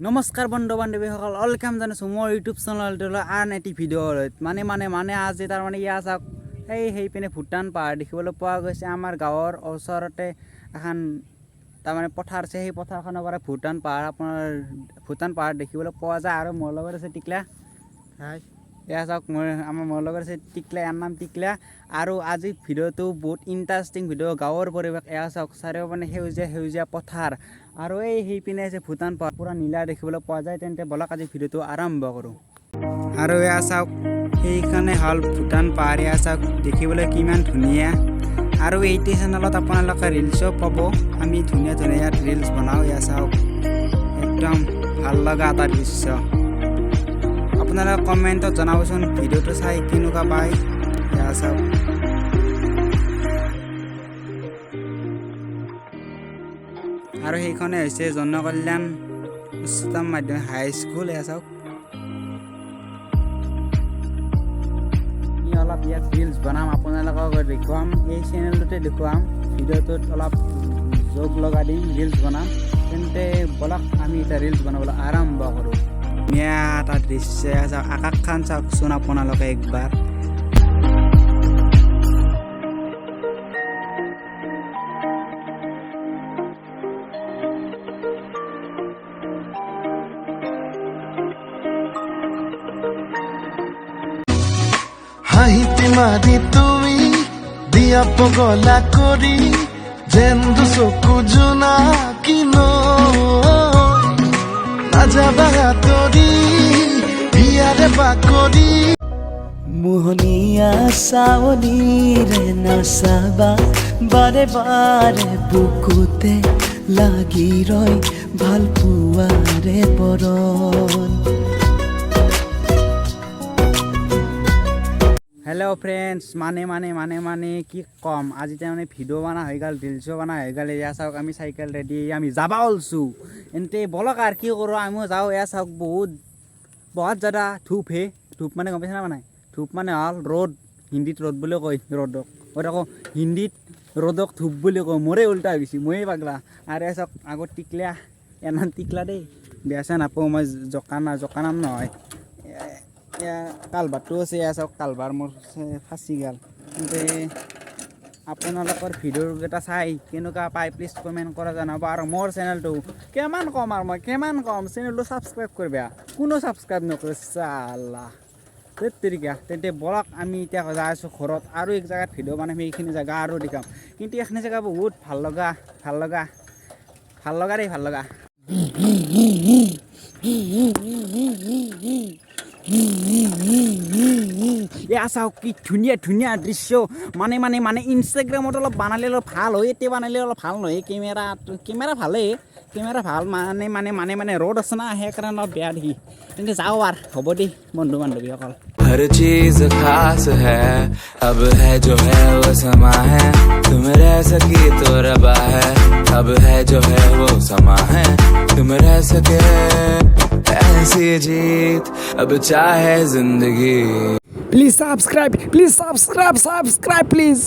নমস্কাৰ বন্ধু বান্ধৱীসকল, ওয়েলকাম জানাইছোঁ মোৰ ইউটিউব চেনেলটোলৈ আন এটি ভিডিঅ'লৈ। মানে আজি তাৰমানে ইয়া চাওক, সেই পিনে ভূটান পাহাৰ দেখিবলৈ পোৱা গৈছে। আমাৰ গাঁৱৰ ওচৰতে এখন তাৰমানে পথাৰ আছে, সেই পথাৰখনৰ পৰা ভূটান পাহাৰ দেখিবলৈ পোৱা যায়। আৰু মোৰ লগত আছে টিকলা। এয়া চাওক, মোৰ লগত আছে টিকলা, ইয়াৰ নাম টিকলা। আৰু আজি ভিডিঅ'টো বহুত ইণ্টাৰেষ্টিং ভিডিঅ', গাঁৱৰ পৰিৱেশ। এয়া চাওক, চাৰিওপিনে সেউজীয়া পথাৰ, আৰু সেইপিনে আছে ভূটান পাহাৰ, পুৰা নীলা দেখিবলৈ পোৱা যায়। তেন্তে বলক আজি ভিডিঅ'টো আৰম্ভ কৰোঁ। আৰু এয়া চাওক, সেইখনে হ'ল ভূটান পাহাৰ। এয়া চাওক, দেখিবলৈ কিমান ধুনীয়া। আৰু এইটো চেনেলত আপোনালোকে ৰিলছো পাব। আমি ধুনীয়া ইয়াত ৰিলছ বনাওঁ। এয়া চাওক, একদম ভাল লগা এটা দৃশ্য। আপোনালোকে কমেণ্টত জনাবচোন ভিডিঅ'টো চাই কেনেকুৱা পায়। এয়া চাওক, আৰু সেইখনে হৈছে জনকল্যাণ উচ্চতম মাধ্যমিক হাইস্কুল। এয়া চাওক, অলপ ইয়াত ৰিলছ বনাম, আপোনালোকক দেখুৱাম, এই চেনেলটোতে দেখুৱাম। ভিডিঅ'টোত অলপ যোগ লগাই দিম, ৰিলছ বনাম। তেন্তে বলক আমি এতিয়া ৰিলছ বনাবলৈ আৰম্ভ কৰোঁ। ধুনীয়া এটা দৃশ্য। চাওক, আকাশখন চাওকচোন আপোনালোকে একবাৰ। হাঁহিতে মাৰি তুমি দিয়া পগলা কৰি যেন্দু চকু জোনাকিন নাযাবা হাতৰি বিয়াৰে বাকৰি মোহনীয়া চাৱনীৰে নাচাবা বাৰে বাৰে বুকুতে লাগি ৰয় ভাল পোৱাৰে বৰণ। হেল্ল' ফ্ৰেণ্ডছ, মানে কি ক'ম, আজি তাৰমানে ভিডিঅ' বনা হৈ গ'ল, ৰিলছো বনা হৈ গ'ল। এয়া চাওক, আমি চাইকেল ৰেডি, আমি যাব ওলছোঁ। এন্তে বলক আৰু কি কৰোঁ, আমিও যাওঁ। এয়া চাওক, বহুত জাদা ধূপ মানে গম পাইছে না মানে? ধূপ মানে হ'ল ৰ'দ, হিন্দীত ৰ'দ বুলি কয় ৰ'দক। আকৌ হিন্দীত ৰ'দক ধূপ বুলি কয়। মোৰে উল্টা হৈ গৈছে, ময়ে পাগলা। আৰু এয়া চাওক, আগত টিকলা, ইয়াৰ নাম টিকলা দেই, বেয়া চেয়া নাপাওঁ, মই জকা নাম নহয়। কালভাৰটো আছে। এয়া চাওক, কালভাৰ মোৰ ফাঁচি গ'ল। কিন্তু আপোনালোকৰ ভিডিঅ'কেইটা চাই কেনেকুৱা পায় প্লিজ কমেণ্ট কৰা জনাব। আৰু মোৰ চেনেলটো কিমান কম চেনেলটো ছাবস্ক্ৰাইব কৰিবা, কোনো ছাবস্ক্ৰাইব নকৰে চালা তেৰিকা। তেন্তে বলক আমি এতিয়া যাই আছোঁ ঘৰত, আৰু এক জেগাত ভিডিঅ' বনাম, সেইখিনি জেগা আৰু দেখাম। কিন্তু এইখিনি জেগা বহুত ভাল লগা দেই। এয়া চাওক, কি ধুনীয়া দৃশ্য। মানে ইনষ্টাগ্ৰামত অলপ বানালে অলপ ভাল হয়, এতিয়া বানালে অলপ ভাল নহয়। কেমেৰা ভালেই, কেমেৰা ভাল, মানে ৰ'দ আছে না, সেইকাৰণে অলপ বেয়া দেখি। তেন্তে যাওঁ আৰু, হ'ব দেই বন্ধু বান্ধৱীসকল। हर चीज खास है, अब है जो है वो समा है, तुम रह सकी तो रबा है, अब है जो है वो समा है, तुम रह सके ऐसी जीत अब चाहे जिंदगी। Please subscribe please.